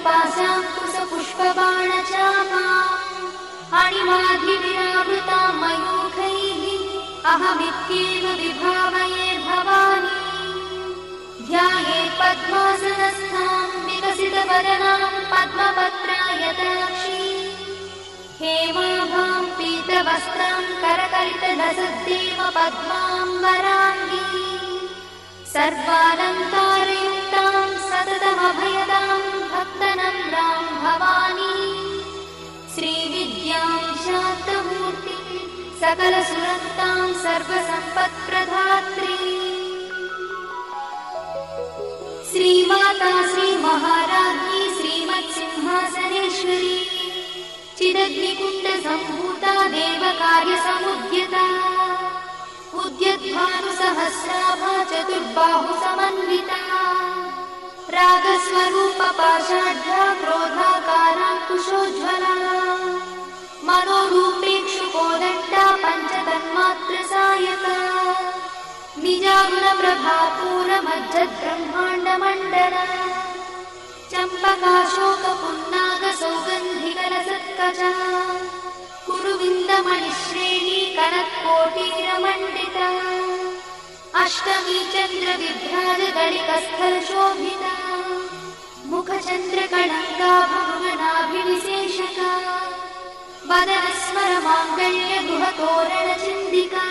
पाशाङ्कुशपुष्पबाणचापाम् अणिमाधिविरावृतां मयूखैः अहमित्येव विभावये भवानी। ध्यायेत् पद्मासनस्थां विकसितवदनां पद्मपत्रायताक्षी हेमाभां पीतवस्त्रां करकलितलसद्देव पद्माम्बराङ्गी सर्वालङ्कारयुक्तां सततमभयदां भक्तनम्रां भवानी। श्रीविद्यां शान्तमूर्तिं सकलसुरक्तां सर्वसम्पत्प्रदात्री श्रीमाता श्रीमहाराज्ञी श्रीमत्सिंहासनेश्वरी चिदग्निकुण्डसम्भूता देवकार्यसमुद्यता उद्यद्भानुसहस्राभा चतुर्बाहुसमन्विता रागस्वरूपपाषाढ्या क्रोधाकाराङ्कुशोज्ज्वला मनोरूपेक्षुकोदण्डा पञ्चतन्मात्रसायका निजागुणप्रभापूरमज्जद्ब्रह्माण्डमण्डला चम्पकाशोकपुन्नागसौगन्धिकलसत्कचा कुरुविन्दमणिश्रेणी कनत्कोटीरमण्डिता अष्टमी चन्द्रविभ्राजगणिकस्थलशोभिता मुखचन्द्रकणङ्गाभमृगनाभिविशेषका वदनस्मरमाङ्गल्यगुहतोरणचिन्दिका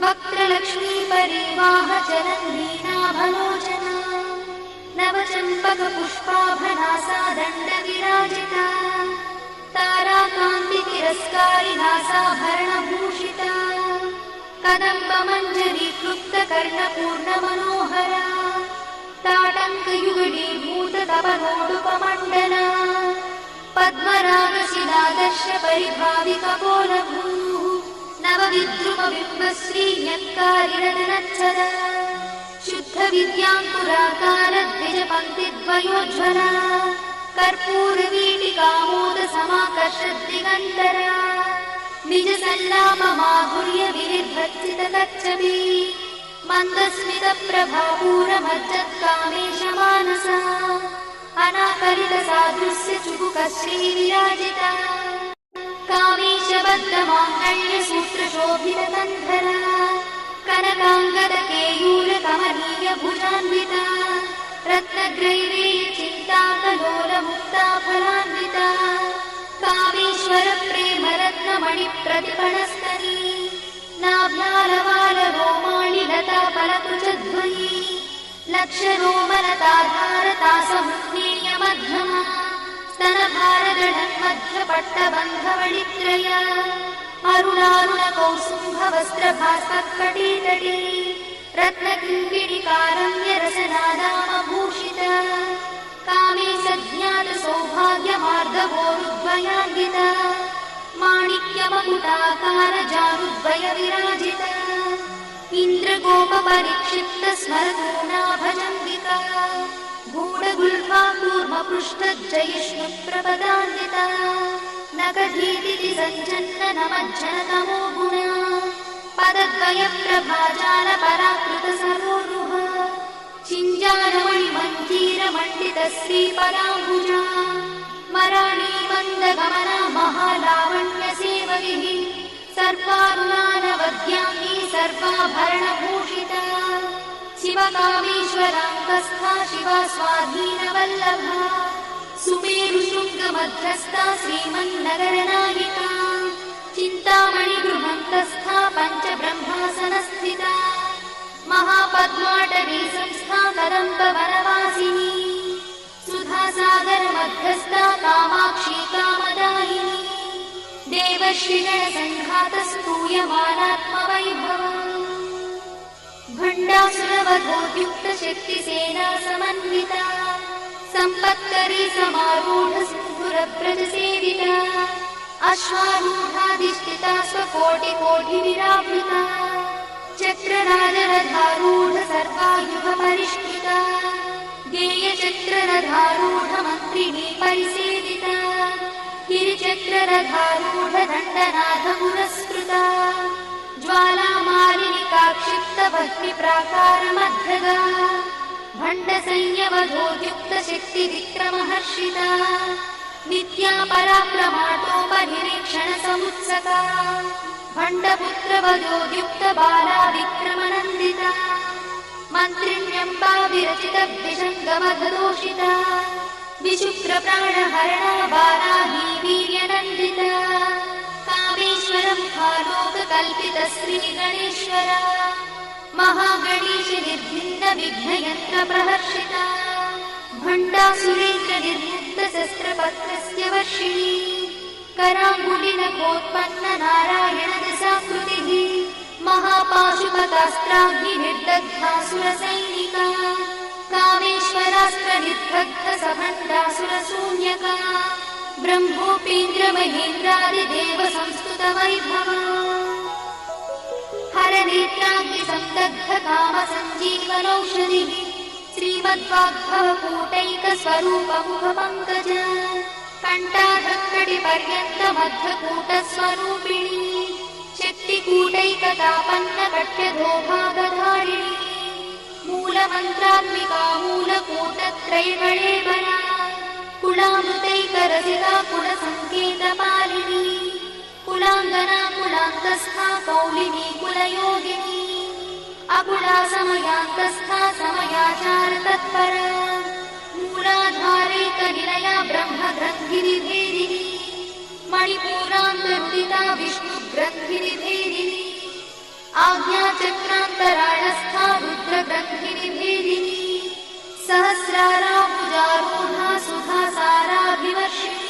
वक्त्रलक्ष्मीपरिवाहचलन्नीनाभलोचना नवचम्पकपुष्पाभनासा दण्डविराजिता ताराकान्तितिरस्कारिनासाभरणभूषिता कदम्बमञ्जरीक्लुप्तकर्णपूर्णमनोहरा ताटङ्कयुगलीभूततपनोडुपमण्डला पद्मरागशिलादर्शपरिभाविकपोलभूः नवविद्रुमबिम्बश्रीन्यक्कारिरदनच्छदा शुद्धविद्याङ्कुराकारद्विजपङ्क्तिद्वयोज्ज्वला कर्पूरवीटिकामोदसमाकर्षद्दिगन्तरा निजसल्लापमाधुर्यविनिर्भर्तितकच्छपि मन्दस्मितप्रभापूरमज्जत्कामेशमानसा अनाकलितसादृश्यचुबुकश्रीविराजिता कामेशबद्धमाङ्गल्यसूत्रशोभितकन्धरा कनकाङ्गदकेयूरकमनीयभुजान्विता रत्नग्रैवेयचिन्ताकलोलमुक्ताफलान्विता कामेश्वरप्रेमरत्नमणिप्रतिपणस्तनी नाभ्यालवालरोमाणि लताफलकुचध्वनी लक्षरोमलताधारतासमुज्ञेयमध्यमा स्तनभारदढन्मध्यपट्टबन्धवणित्रया अरुणारुणकौसुम्भवस्त्रभास्कट्कटीतटी रत्नकिङ्किणिकारम्यरसनादामभूषिता कामे सज्ञातसौभाग्यमार्धवोरुद्वयान्विता माणिक्यमकुटाकारजानुद्वयविराजिता इन्द्रगोपपरिक्षिप्तस्मरतूणाभजम्बिका गूढगुल्फा कूर्मपृष्ठज्जयिष्णुप्रपदान्विता नखधीतिति सञ्चन्ननमज्जनतमो गुणा पदद्वयप्रभाजालपराकृतसरोरुहा चिञ्जारमणिमञ्जीरमण्डितश्रीपदाम्बुजा मराणीमन्दगमना महालावण्यसेवगिः सर्वारुणानवद्याङ्गी सर्वाभरणभूषिता शिवकामेश्वराङ्कस्था शिवा स्वाधीनवल्लभा सुमेरुशृङ्गमध्यस्था श्रीमन्नगरनायिका चिन्तामणिगृहन्तस्था पञ्चब्रह्मासनस्थिता महापद्माटवी संस्था कदम्बवनवासिनी सुधासागरमध्यस्था कामाक्षी कामदायिनी देवश्रीगणसङ्घातस्तूयमानात्मवैभवा भण्डासुरवधोद्युक्तशक्तिसेना समन्विता सम्पत्करी समारूढसिन्धुरव्रजसेविता अश्वारूढाधिष्ठिता स्वकोटिकोटिविरावृता चक्रराजरथारूढ सर्वायुधपरिष्कृता गेयचक्ररथारूढमन्त्रिणी परिसेविता गिरिचक्ररथारूढदण्डनाथपुरस्कृता ज्वालामालिनिकाक्षिप्तभक्तिप्राकारमध्यगा भण्ड भण्डसंयमधोद्युक्तशक्तिविक्रमहर्षिता नित्या पराक्रमाटोपनिरीक्षणसमुत्सका भण्डपुत्रवधोद्युक्तबाला विक्रमनन्दिता मन्त्रिण्यम्बा विरचितविषङ्गमधदोषिता विशुक्रप्राणहरणा वाराही वीर्यनन्दिता कामेश्वरमुखालोककल्पितश्रीगणेश्वरा महागणेश निर्भिन्नविघ्नयन्त्रप्रहर्षिता भण्डासुरेन्द्रनिर्मुक्तशस्त्रपत्रस्य वर्षिणी कराङ्गुलिनखोत्पन्ननारायणदशाकृतिः महापाशुपतास्त्राग्निर्दग्धासुरसैनिका कामेश्वरास्त्रनिर्दग्धसभण्डासुरशून्यका ब्रह्मोपेन्द्रमहेन्द्रादिदेवसंस्तुतवैभवा हरनेत्राग्निसन्दग्धकामसञ्जीवनौषधिः श्रीमद्वाग्भवकूटैकस्वरूपमुखपङ्कज कण्ठाधक्कटिपर्यन्तमध्वकूटस्वरूपिणी शक्तिकूटैकतापन्नकट्यधोभागधारिणी मूलमन्त्रात्मिका मूलकूटत्रयगणेबला कुलामृतैकरसिका कुलसङ्केतपालिनी कुलाङ्गना कुलान्तस्था कौलिनी कुलयोगिनी अकुला समयान्तस्था समयाचारतत्परा मूलाधारैकनिलया ब्रह्मग्रन्थिनिभेदिनी मणिपूरान्तरुदिता विष्णुग्रन्थिनिभेदिनी आज्ञाचक्रान्तराळस्था रुद्रग्रन्थिनिभेदिनी सहस्राराम्बुजारूढा सुधासाराभिवर्षिणी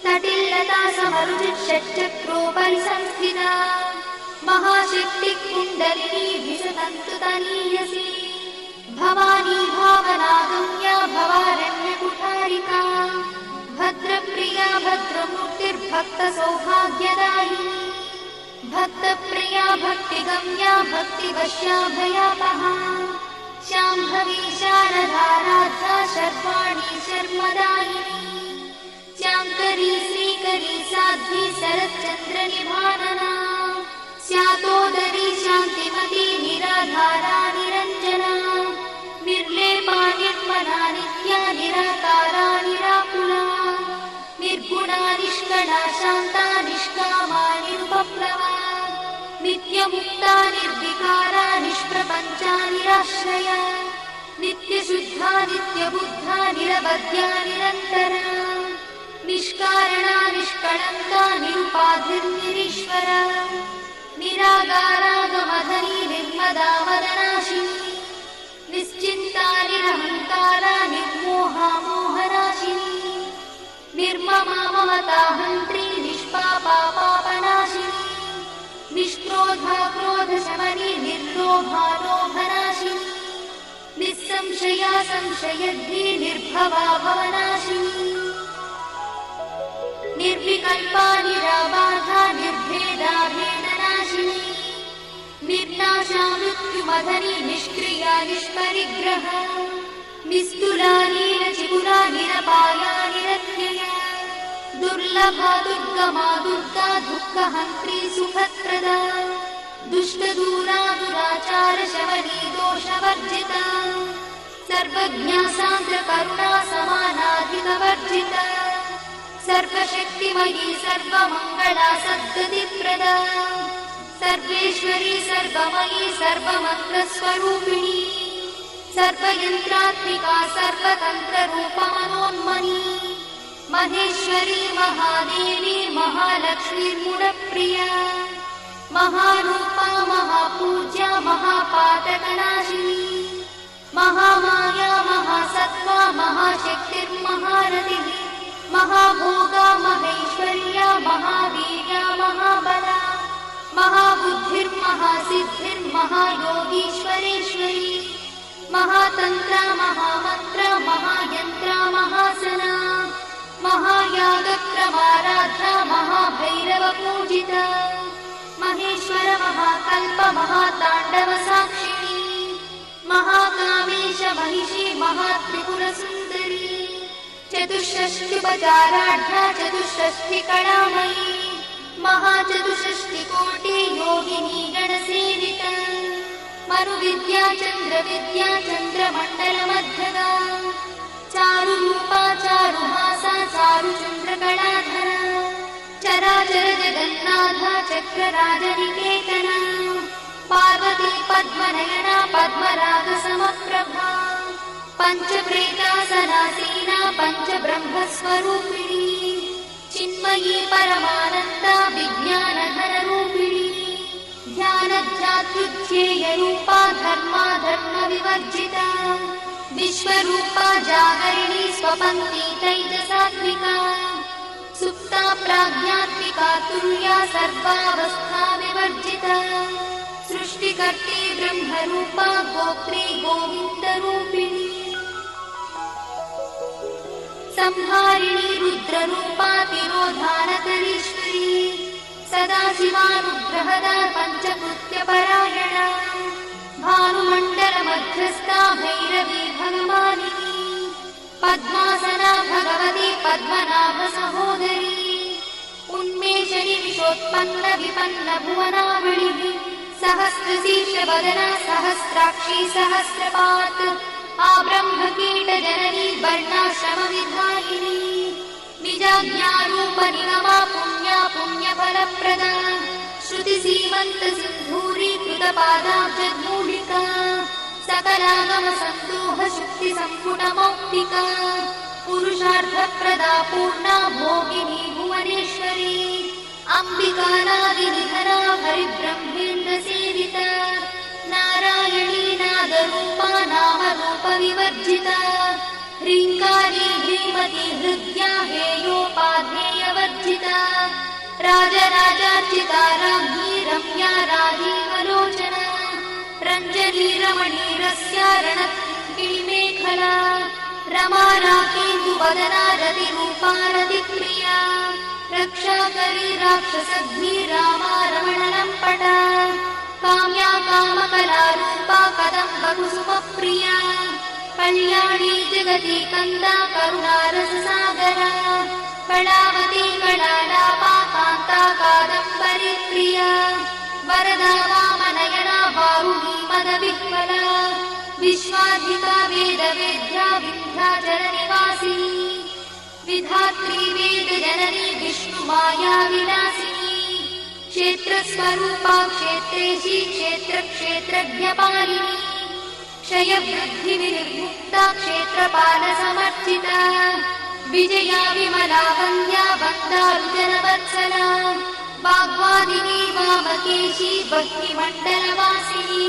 तटिल्लता समरुचिषट्चक्रोपरि संस्थिता महाशक्तिकुण्डलिनी विसतन्तुतनीयसी भवानी भावनागम्या भवारण्यकुठारिका भद्रप्रिया भद्रमूर्तिर्भक्तसौभाग्यदायिनी भक्तप्रिया भक्तिगम्या भक्तिवश्या भयापहा शाम्भवी शारदाराध्या शर्वाणी शर्मदायिनी शाङ्करी श्रीकरी साध्वी शरच्चन्द्रनिभानना स्यातोदरी शान्तिमती निराधारा निरञ्जना निर्लेपा निर्मला नित्या निराकारा निराकुला निर्गुणा निष्कला शान्ता निष्कामा निरुपप्लवा नित्यमुक्ता निर्विकारा निष्प्रपञ्चा निराश्रया नित्यशुद्धा नित्यबुद्धा निरवध्या निरन्तरा निष्कारणा निष्कळङ्का निरुपाधिर्निरीश्वरा निरागारागमधनी निर्मदा वदनाशिनी निश्चिन्ता निरहङ्कारा निर्मोहा मोहनाशिनी निर्ममा ममताहन्त्री निष्पापा पापनाशिनी निष्क्रोधा क्रोधशमनी निर्लोभा लोभनाशिनी निस्संशया संशयद्धि निर्भवा भवनाशिनी निर्विकल्पा निराबाधा निर्भेदा भेदनाशिनी निर्नाशा मृत्युमधनी निष्क्रिया निष्परिग्रहा निस्तुला नीलचिगुरा निरपाया निरत्यया दुर्लभा दुर्गमा दुर्गा दुःखहन्त्री सुखप्रदा दुष्टदूरा दुराचार शमनी दोषवर्जिता सर्वज्ञा सान्द्रकरुणा समानाधिकवर्जिता सर्वशक्तिमयी सर्वमङ्गला सद्गतिप्रदा सर्वेश्वरी सर्वमयी सर्वमन्त्रस्वरूपिणी सर्वयन्त्रात्मिका सर्वतन्त्ररूपमनोन्मनी महेश्वरी महादेवी महालक्ष्मीर्मुडप्रिया महारूपा महापूज्या महापातकनाशिनी महामाया महासत्त्वा महाशक्तिर्महारतिः महाभोगा महेश्वर्या महावीर्या महाबला महाबुद्धिर्महासिद्धिर्महायोगीश्वरेश्वरी महातन्त्रा महामन्त्रा महायन्त्रा महासना महायागक्रमाराध्या महाभैरवपूजिता महेश्वर महाकल्प महाताण्डवसाक्षिणी महाकामेश महिषी महात्रिपुरसुन्दरी चतुष्षष्टिपचाराढ्या चतुष्षष्टिकलामयी महाचतुष्षष्टिकोटि योगिनी गणसेविता मरुविद्या चन्द्रविद्या चन्द्रमण्डलमध्यगा चारुरूपा चारुहासा चारुचन्द्रकलाधरा चराचर जगन्नाथा चक्रराजनिकेतना पार्वती पद्मनयना पद्मरागसमप्रभा पञ्चप्रेतासनासीना पञ्चब्रह्मस्वरूपिणी चिन्मयी परमानन्दा विज्ञानघनरूपिणी ध्यानध्यात्युज्येयरूपा धर्माधर्मविवर्जिता विश्वरूपा जागरिणी स्वपङ्क्तितैजसात्विका सुप्ता प्राज्ञात्मिका तुल्या सर्वावस्था विवर्जिता सृष्टिकर्त्री ब्रह्मरूपा गोत्री गोविन्दरूपिणी संहारिणी रुद्ररूपा तिरोधानकरीश्वरी सदाशिवानुग्रहदा पञ्चकृत्यपरायणा भानुमण्डलमध्यस्था भैरवी भगवानिनी पद्मासना भगवती पद्मनाभसहोदरी उन्मेषनिमिषोत्पन्न विपन्न भुवनावळिः सहस्रशीर्षवदना सहस्राक्षी सहस्रपात् आब्रह्मकीटजननी वर्णाश्रमविधायिनी निजाज्ञारूपनिगमा पुण्या पुण्यफलप्रदा श्रुतिसीमन्तसिन्धूरीकृतपादाब्जधूलिका सकलागमसन्दोहशुक्तिसम्पुटमौक्तिका पुरुषार्थप्रदा पूर्णा भोगिनी भुवनेश्वरी अम्बिकानादिनिधना हरिब्रह्मेन्द्रसेविता नारायणी नादरूपा नामरूपविवर्जिता ह्रीङ्कारी ह्रीमती हृद्या हेयोपाध्येयवर्जिता राजराजार्चिता राज्ञी रम्या राजीवलोचना रञ्जनी रमणीरस्या रणकिङ्किणीमेखला रमा राकेन्दुवदना रतिरूपा रतिप्रिया रक्षाकरी राक्षसघ्नी रामा रमणलम्पटा काम्या कामकलारूपा कदम्बकुसुमप्रिया कल्याणी जगती कन्दा करुणारससागरा कलावती कलालापा कान्ता कादम्बरी प्रिया वरदा वामनयना वारुणी मदविह्वला विश्वाधिका वेदवेद्या विन्ध्याचलनिवासिनी विधात्री वेदजननी विष्णुमाया विलासिनी क्षेत्रस्वरूपा क्षेत्रेशी क्षेत्रक्षेत्रज्ञपालिनी क्षयवृद्धिविनिर्मुक्ता क्षेत्रपालसमर्चिता विजया विमला वन्द्या वन्दारुजनवत्सला वाग्वादिनी वामकेशी भक्तिमण्डलवासिनी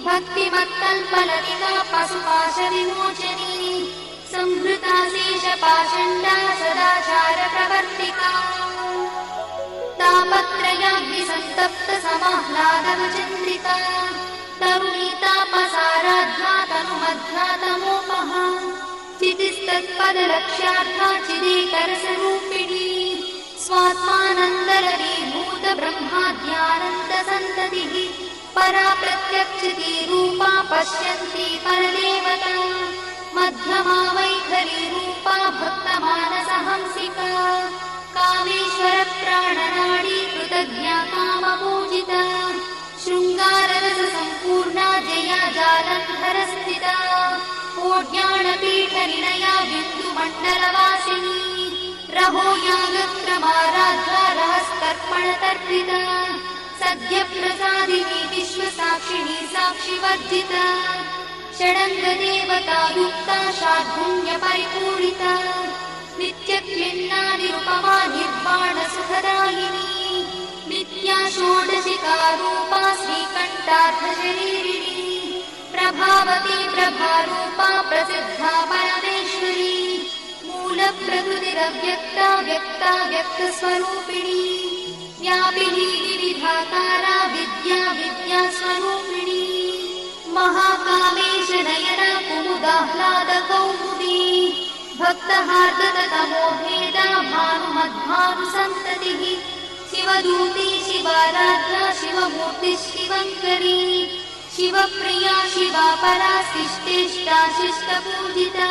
भक्तिमत्कल्पलतिका पशुपाशविमोचनी संहृता शेषपाषण्डा सदाचारप्रवर्तिका तापत्रयाग्निसन्तप्त समाह्लादवचन्द्रिका तरुणीतापसाराध्या तनुमध्या तमोपहा चितिस्तत्पदलक्ष्यार्था चिदेकरसरूपिणी स्वात्मानन्दलरीभूत ब्रह्माद्यानन्दसन्ततिः परा प्रत्यक्षिती रूपा पश्यन्ती परदेवता मध्यमा वैखरी रूपा भक्तमानसहंसिका कामेश्वर प्राणनाडी कृतज्ञा कामपूजिता शृङ्गाररस सम्पूर्णा जया जालन्धरस्थिता कोड्याणपीठनिलया बिन्दुमण्डलवासिनी रहो यागक्रमाराध्या रहस्तर्पणतर्पिता सद्यप्रसादिनी विश्वसाक्षिणी साक्षिवर्जिता षडङ्गदेवतायुक्ता शार्दूल्यपरिपूरिता नित्यक्लिन्ना निरुपमा निर्वाणसुखदायिनी नित्या षोडशिकारूपा श्रीकण्ठार्थशरीरिणी प्रभावती प्रभारूपा प्रसिद्धा परमेश्वरी मूलप्रकृतिरव्यक्ता व्यक्ता व्यक्तस्वरूपिणी व्यापिनी विविधाकारा विद्या विद्यास्वरूपिणी महाकामेश नयना कुमुदाह्लादकौमुदी भक्तहार्दतमोभेदा भानुमद्भानुसन्ततिः शिवदूती शिवाराध्या शिवमूर्ति शिवङ्करी शिवप्रिया शिवापरा शिष्टेष्टा शिष्टपूजिता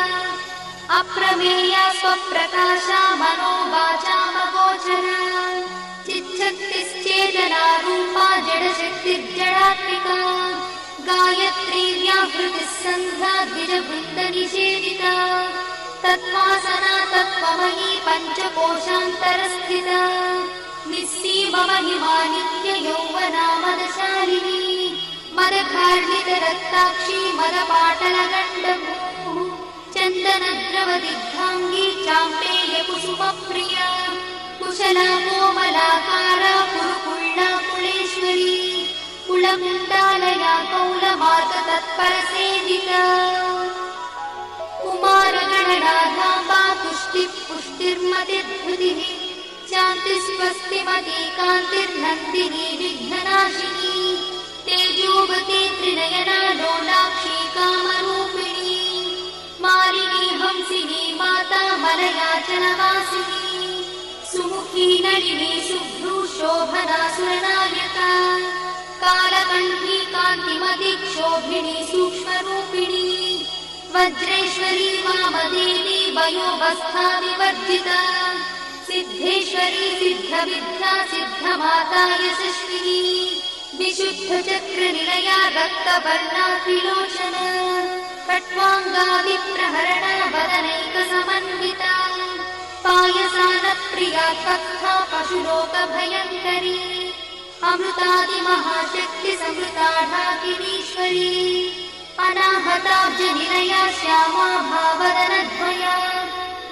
अप्रमेया स्वप्रकाशा मनोवाचामगोचरा चिच्छक्तिश्चेतना रूपा जडशक्तिर्जडात्मिका गायत्री व्याहृतिः सन्ध्या द्विजवृन्दनिषेविता तत्त्वासना तत्त्वमयी पञ्चकोशान्तरस्थिता निःसीममहिमा नित्ययौवना मदशालिनी मदघार्णितरक्ताक्षी मदपाटलगण्डभूः चन्दनद्रवदिग्धाङ्गी चाम्पेयकुसुमप्रिया कुशला कोमलाकारा कुरुकुळ्ळा कुलेश्वरी कुलकुण्डालया कौलमार्गतत्परसेविता कुमारगणनाधाम्बा तुष्टिः पुष्टिर्मतिर्धृतिः शान्तिस्वस्तिमती कान्तिर्नन्दिनी विघ्ननाशिनी तेजोवती त्रिनयना लोलाक्षी कामरूपिणी मालिनी हंसिनी माता मलयाचलवासिनी सुमुखी नलिनी शुभ्रू शोभना सुरनायका कालकण्ठी कान्तिमती क्षोभिणी सूक्ष्मरूपिणी वज्रेश्वरी वामदेवी वयोवस्था विवर्जिता सिद्धेश्वरी सिद्धविद्या सिद्धमाता यशस्विनी विशुद्धचक्रनिलया रक्तवर्णा त्रिलोचना पट्वाङ्गा विप्रहरणा वदनैकसमन्विता पायसानप्रिया कथा पशुलोकभयङ्करी अमृतादिमहाशक्तिसमृता ढाकिनीश्वरी अनाहताब्जनिलया श्यामा भावदनद्वया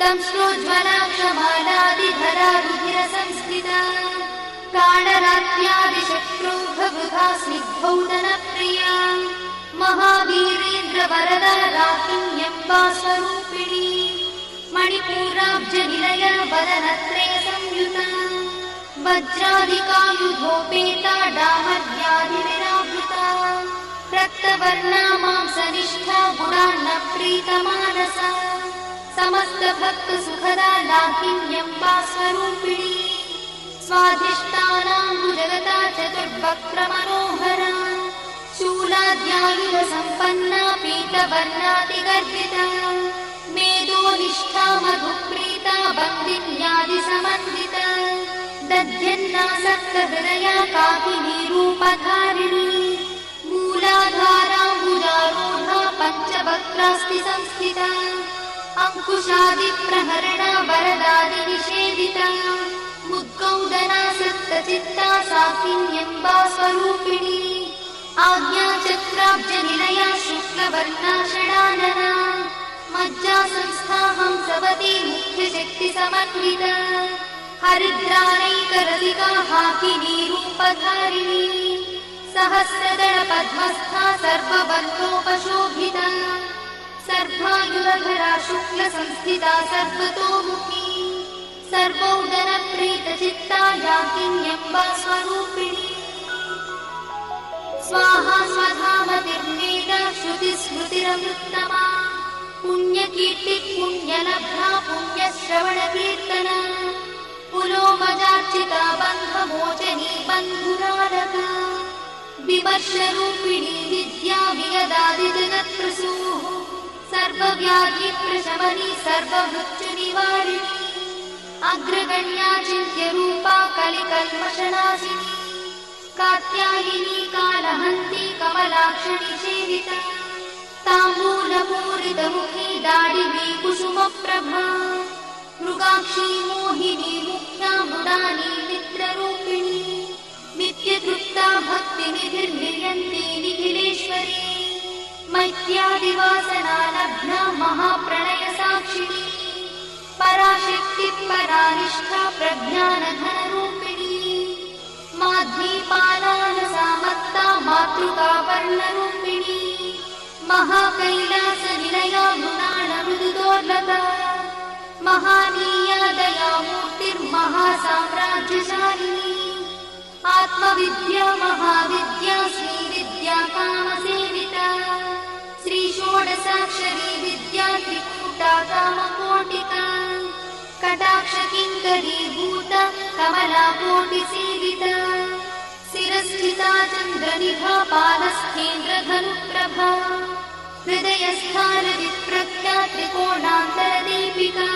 दंश्रोज्ज्वलाक्षमालादिधरा रुधिरसंस्थिता कालरात्र्यादिशत्रुघवृथा स्निग्धौदनप्रिया महावीरेन्द्रवरदा राकिन्यम्बा स्वरूपिणी मणिपूराब्जनिलया वदनत्रयसंयुता वज्रादिकायुधोपेता डामर्यादिविरावृता रक्तवर्णा मांसनिष्ठा गुणान्नप्रीतमानसा समस्तभक्तसुखदा लाकिन्यम्बा स्वरूपिणी स्वाधिष्ठानाम्बुजगता चतुर्वक्त्रमनोहरा शूलाद्यायुधसम्पन्ना पीतवर्णातिगर्भिता मेदोनिष्ठा मधुप्रीता वन्दिन्यादिसमन्विता दध्यन्नासक्तहृदया काकिनी रूपधारिणी मूलाधाराम्बुजारूढा पञ्चवक्त्रास्ति संस्थिता अंकुशादिप्रहरणा वरदादिनिषेविता मुद्गौदनासक्तचित्ता साकिन्यम्बा स्वरूपिणी आज्ञाचक्राब्जनिलया शुक्लवर्णा षडानना मज्जासंस्था हंसवती मुख्यशक्तिसमन्विता हरिद्राणैकरसिका हाकिनी रूपधारिणी सहस्रदलपद्मस्था सर्ववर्णोपशोभिता सर्वायुधरा शुक्लसंस्थिता सर्वतोमुखी सर्वौदनप्रीतचित्ता याकिन्यम्बा स्वरूपिणी स्वाहा स्वधामतिर्वेदा श्रुतिस्मृतिरमृत्तमा पुण्यकीर्तिः पुण्यलब्धा पुण्यश्रवणकीर्तना पुलोमजार्चिता बन्धमोचनी बन्धुरालका विमर्शरूपिणी विद्या वियदादिजगत्प्रसूः सर्वव्याधिप्रशमनी सर्वमृत्युनिवारिणी अग्रगण्या चिन्त्यरूपा कलिकल्मषनाशिनी कात्यायिनी कालहन्ती कमलाक्षणी सेविता ताम्बूलपूरितमुखी दाडिवी कुसुमप्रभा मृगाक्षी मोहिनी मुख्या मृडानी मित्ररूपिणी नित्यतृप्ता भक्तिनिधिर्निर्यन्ती निखिलेश्वरी मैत्यादिवासना लब्धा महाप्रणयसाक्षिणी पराशक्तिः परानिष्ठा प्रज्ञानघनरूपिणी माध्वीपालानसामत्ता मातृका वर्णरूपिणी महाकैलासनिलया मृणालमृदुदोर्लता महानीया दयामूर्तिर्महासाम्राज्यशालिनी आत्मविद्या महाविद्या श्रीविद्या कामसेविता श्रीषोडशाक्षरी विद्या त्रिकूटा कामकोटिका कटाक्षकिङ्करीभूता कमलाकोटिसेविता शिरस्थिता चन्द्रनिभा पालस्थेन्द्रधनुप्रभा हृदयस्थानविप्रख्या त्रिकोणान्तरदीपिका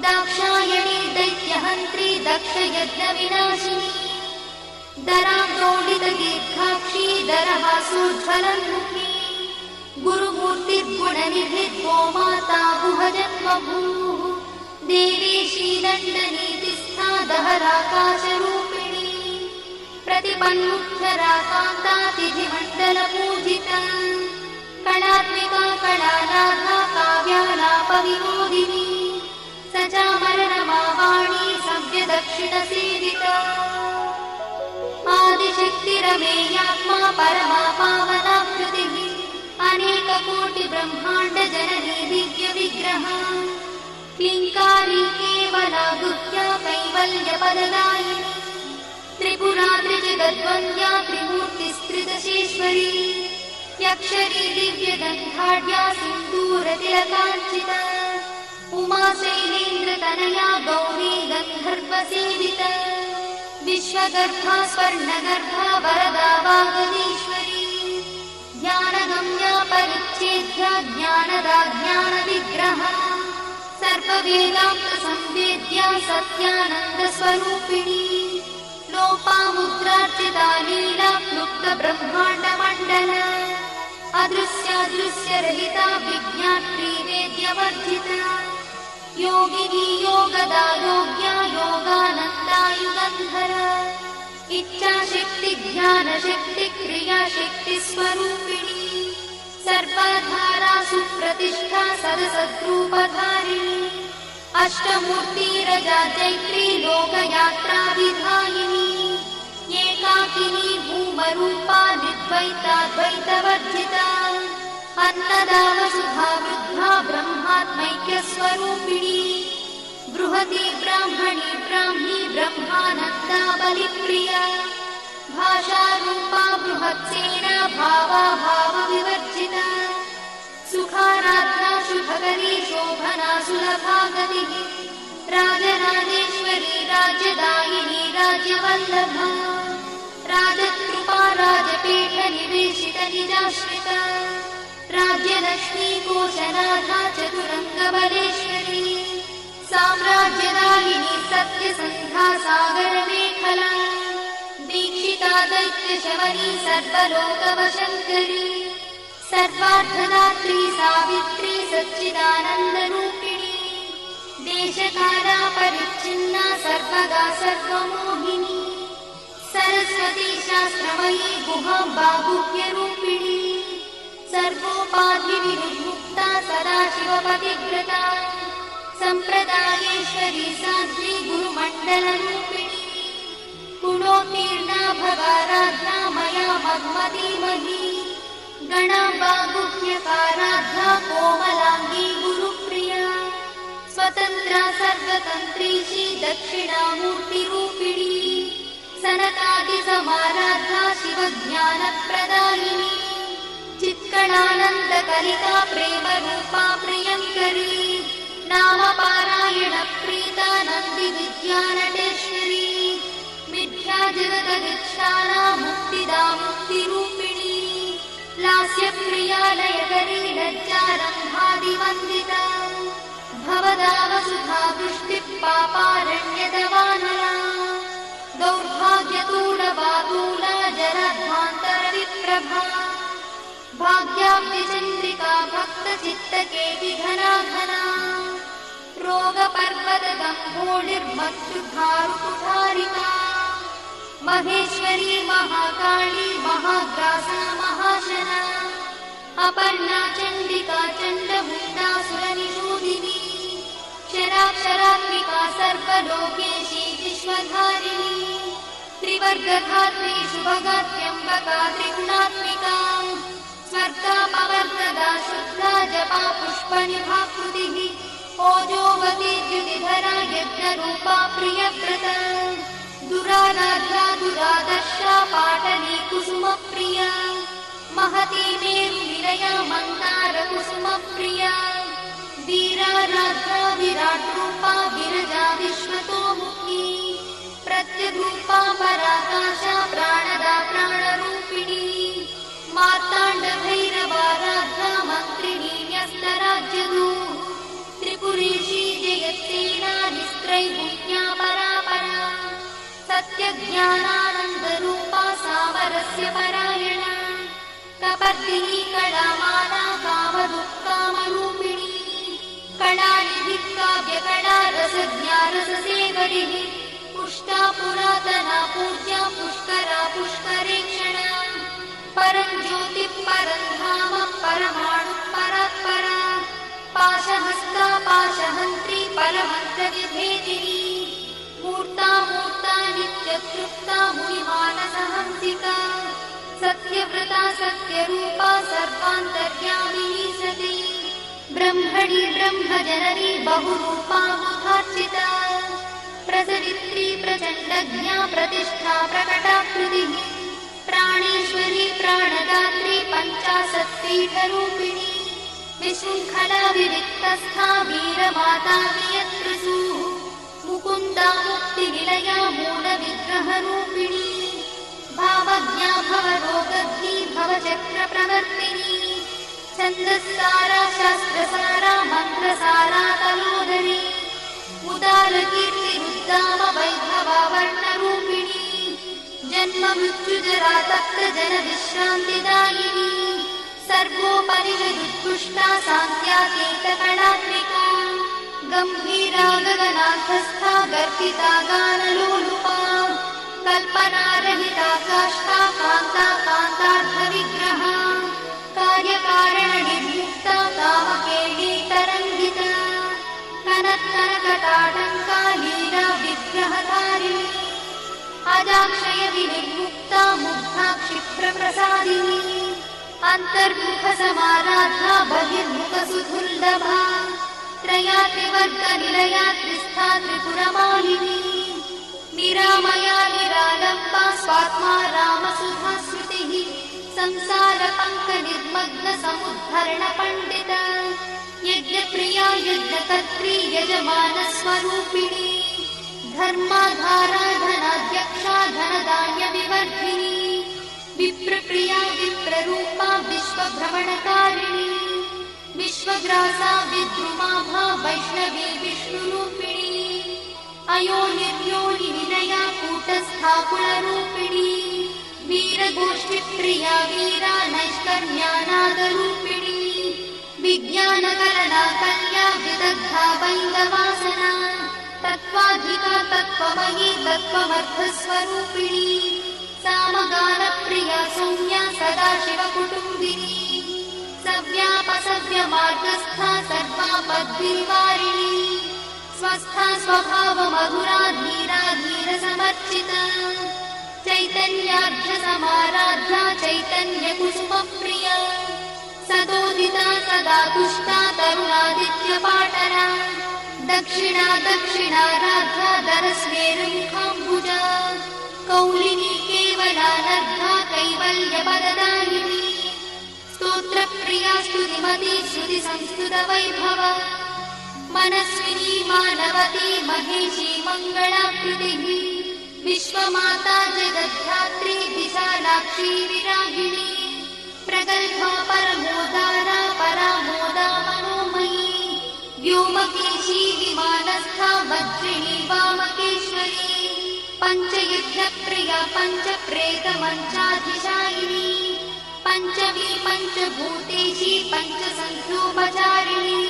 दाक्षायणी दैत्यहन्त्री दक्षयज्ञविनाशिनी दराब्दोलितदीर्घाक्षी दरहासोज्ज्वलन्मुखी गुरुमूर्तिर्गुणनिधिर्गो माता गुहजन्मभूः देवेशी दण्डनीतिस्था दहराकाशरूपिणी प्रतिपन्मुख्यराकान्तातिथिमण्डलपूजिता कणात्मिका कलानाथा काव्यालापविनोदिनी सचामरणमावाणी सव्यदक्षिणसेविता आदिशक्तिरमेयात्मा परमा पावनाकृतिः अनेककोटिब्रह्माण्डजननी दिव्यविग्रहा क्लीङ्कारी केवला गुह्या कैवल्यपददायिनी त्रिपुरा त्रिजगद्वन्द्या त्रिमूर्तिस्त्रिदशेश्वरी यक्षरी दिव्यगन्धाढ्या सिन्दूरतिलकाञ्चिता उमा शैलेन्द्रतनया गौरी गन्धर्वसेविता विश्वगर्भा स्वर्णगर्भा वरदा वागदीश्वरी ज्ञानगम्या परिच्छेद्या ज्ञानदा ज्ञानविग्रहा सर्ववेदान्तसंवेद्या सत्यानन्दस्वरूपिणी लोपामुद्रार्चिता लीला क्लुप्तब्रह्माण्डमण्डला अदृश्यादृश्यरहिता विज्ञात्री वेद्यवर्जिता योगिनी योगदा योग्या योगानन्दा युगन्धरा इच्छाशक्ति ज्ञानशक्ति क्रियाशक्तिस्वरूपिणी सर्वधारा सुप्रतिष्ठा सदसद्रूपधारिणी अष्टमूर्तिरजा चैत्री लोकयात्राविधायिनी एकाकिनी भूमरूपा निर्द्वैताद्वैतवर्जिता अन्नदा वसुधा वृद्धा ब्रह्मात्मैक्यस्वरूपिणी बृहती ब्राह्मणी ब्राह्मी ब्रह्मानन्दा बलिप्रिया भाषारूपा बृहत्सेना भावा भावविवर्जिता सुखाराध्या शुभकरी शोभना सुलभा गतिः राजराजेश्वरी राज्यदायिनी राज्यवल्लभा राजकृपा राजपीठनिवेशित निजाश्रिता राज्यलक्ष्मी कोशनाथा चतुरङ्गबलेश्वरी साम्राज्यदायिनी सत्यसन्धा सागरमेखला दीक्षिता दैत्यशवनी सर्वलोकवशङ्करी सर्वार्थदात्री सावित्री सच्चिदानन्दरूपिणी देशकाला परिच्छिन्ना सर्वगा सर्वमोहिनी सरस्वती शास्त्रमयी गुहाम्बा गुह्यरूपिणी सर्वोपाधिविमुक्ता सदाशिवपतिव्रता सम्प्रदायेश्वरी साध्वी गुरुमण्डलरूपिणी गुणोत्तीर्णा भगाराध्या मया मग्मतीमही गणाम्बा गुह्यकाराध्या कोमलाङ्गी गुरुप्रिया स्वतन्त्रा सर्वतन्त्रीशी दक्षिणामूर्तिरूपिणी सनकादिसमाराध्या शिवज्ञानप्रदायिनी चित्कणानन्दकलिका प्रेमरूपा प्रियङ्करी नामपारायणप्रीता नन्दिविद्यानटेश्वरी मिथ्याजगदधिष्ठाना मुक्तिदा मुक्तिरूपिणी लास्यप्रिया लयकरी लज्जारम्भादिवन्दिता भवदा वसुधा वृष्टिः पापारण्यदवानला दौर्भाग्यतूलवातूला जलध्वान्तरविप्रभा भाग्याब्धिचन्द्रिका भक्तचित्तकेति घना घना रोगपर्वतगम्भोलिर्मत्सुधारुकुठारिका महेश्वरी महाकाली महाग्रासा महाशना अपर्णा चण्डिका चण्डमुण्डासुरनिषूदिनी क्षराक्षरात्मिका सर्वलोकेशी विश्वधारिणी त्रिवर्गधात्री शुभगात्यम्बका त्रिगुणात्मिका स्वर्गापवर्तदा शुद्धा जपा पुष्पनिभाकृतिः ओजोवती द्युतिधरा यज्ञरूपा प्रियव्रता दुराराध्या दुरादर्शा पाटली कुसुमप्रिया महती मेरुनिलया मन्दारकुसुमप्रिया वीराराध्या विराट्रूपा विरजा विश्वतोमुखी प्रत्यग्रूपा पराकाशा प्राणदा प्राणरूपिणी मार्ताण्डभैरवाराध्या मन्त्रिणी न्यस्तराज्यदूः त्रिपुरेशी जयत्सेना निस्त्रैगुण्या परापरा सत्यज्ञानानन्दरूपा सामरस्य परायणा कपर्दिनी कलामाला कामदुःखामरूपिणी कलानिधिः काव्यकला रसज्ञा रससेवरिः पुष्टा पुरातना पूज्या पुष्करा पुष्करेक्षणा परं ज्योतिः परं धाम परमाणुः परात्परा पाशहस्ता पाशहन्त्री परमन्त्रविभेदिनी मूर्ता मूर्ता नित्यतृप्ता मुनिमानसहंसिका सत्यव्रता सत्यरूपा सर्वान्तर्यामिनी सती ब्रह्मणि ब्रह्मजननी बहुरूपा मुखार्चिता प्रसरित्री प्रचण्डज्ञा प्रतिष्ठा प्रकटाकृतिः प्राणेश्वरी प्राणदात्री पञ्चाशत्पीठरूपिणी विशृङ्खला विविक्तस्था वीरमाता वियत्रिसुः मुकुन्दा मुक्तिनिलया मूलविग्रहरूपिणी भावज्ञा भवरोगग्नी भवचक्रप्रवर्तिनी छन्दस्सारा शास्त्रसारा मन्त्रसारा तलोदरी उदारकीर्तिरुद्दाम वैभवा वर्णरूपिणी जन्म मृत्युजरा तप्त जन विश्रान्तिदायिनी सर्वोपनिषदुत्कृष्टा सान्त्यातीतकलात्मिका गम्भीरा गगनार्थस्था गर्भिता गानलोलुपा कल्पनारहिता काष्ठा कान्ता कान्तार्थविग्रहा कार्यकारणनिर्मुक्ता कामकेली तरङ्गिता कनत्कनकटाटङ्का लीला विग्रहधारिणी अजाक्षय विनिर्मुक्ता मुग्धा क्षिप्रप्रसादिनी अन्तर्मुखसमाराधा बहिर्मुखसुदुर्लभा त्रयात्रिवर्गनिलया त्रिस्था त्रिपुरमालिनी निरामया निरालम्बा स्वात्मा रामसुधा श्रुतिः संसारपङ्कनिर्मग्नसमुद्धरणपण्डिता यज्ञप्रिया यज्ञकर्त्री यजमानस्वरूपिणी धर्माधारा धनाध्यक्षा धनधान्यविवर्धिनी विप्रप्रिया विप्ररूपा विश्वभ्रमणकारिणी विश्वग्रासा विद्रुमाभा वैष्णवी विष्णुरूपिणी अयोनिर्योनिनिलया कूटस्था कुलरूपिणी वीरगोष्ठिप्रिया वीरा नैष्कर्म्यानादरूपिणी विज्ञानकलना कल्या विदग्धा वैन्दवासना तत्त्वाधिका तत्त्वमयी तत्त्वमर्थस्वरूपिणी सामगानप्रिया सौम्या सदाशिवकुटुम्बिनी सव्यापसव्यमार्गस्था सर्वापद्भिर्वारिणी स्वस्था स्वभावमधुरा धीरा धीरसमर्चिता चैतन्यार्घ्यसमाराध्या चैतन्यकुसुमप्रिया सदोदिता सदा तुष्टा तरुणादित्यपाटना दक्षिणा दक्षिणाराध्या दरस्मेरुमुखाम्बुजा कौलिनी केवलानर्घा कैवल्यपददायिनी स्तोत्रप्रिया स्तुतिमती श्रुतिसंस्कृतवैभवा मनस्विनी मानवती महेशी मङ्गलाकृतिः विश्वमाता जगद्धात्री विशालाक्षी विरागिणी प्रगल्भा परमोदारा परामोदा मनोमयी व्योमकेशी विमानस्था वज्रिणी वामकेश्वरी पञ्चयुद्धप्रिया पञ्चप्रेतमञ्चाधिशायिनी पञ्चमी पञ्चभूतेशी पञ्चसन्ध्योपचारिणी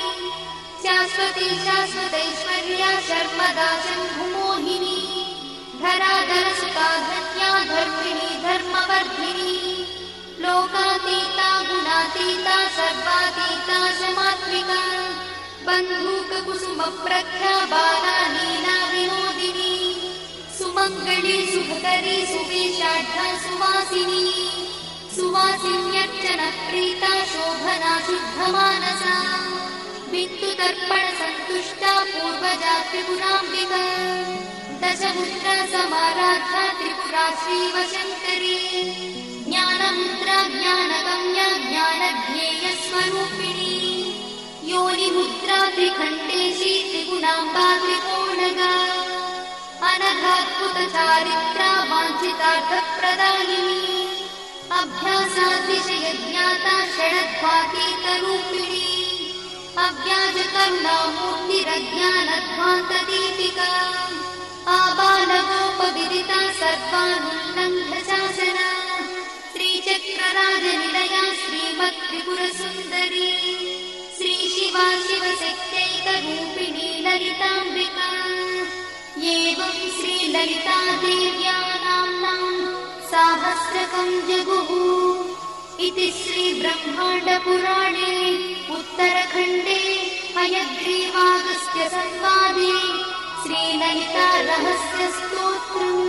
शाश्वती शाश्वतैश्वर्या शर्मदा शम्भुमोहिनी धराधरसुता धन्या धर्मिणी धर्मवर्धिनी लोकातीता गुणातीता सर्वातीता समात्मिका बन्धूककुसुमप्रख्या बाला लीला विनोदिनी सुमङ्गली सुभकरी सुवेशाढ्या सुवासिनी सुवासिन्यर्चनप्रीता शोभना शुद्धमानसा बिन्दुदर्पणसन्तुष्टा पूर्वजा त्रिपुराम्बिका दशमुद्रा समाराध्या त्रिपुरा श्रीवशङ्करी ज्ञानमुद्रा ज्ञानगम्या ज्ञानज्ञेयस्वरूपिणी योनिमुद्रा त्रिखण्डेशी त्रिगुणाम्बा त्रिकोणगा अनघाद्भुतचारित्रा वाञ्छितार्थप्रदायिनी अभ्यासातिशयज्ञाता षडध्वातीतरूपिणी अव्याजकरुणामूर्तिरज्ञानध्वान्तदीपिका आबालगोपविदिता सर्वानुल्लङ्घ्य शासना श्रीचक्रराजनिलया श्रीमत्त्रिपुरसुन्दरी श्रीशिवा शिवशक्त्यैकरूपिणी ललिताम्बिका एवं श्रीललितादेव्या नाम्नां साहस्रकं जगुः इति श्रीब्रह्माण्डपुराणे उत्तरखण्डे हयग्रीवागस्त्यसंवादे श्रीललितारहस्यस्तोत्रम्।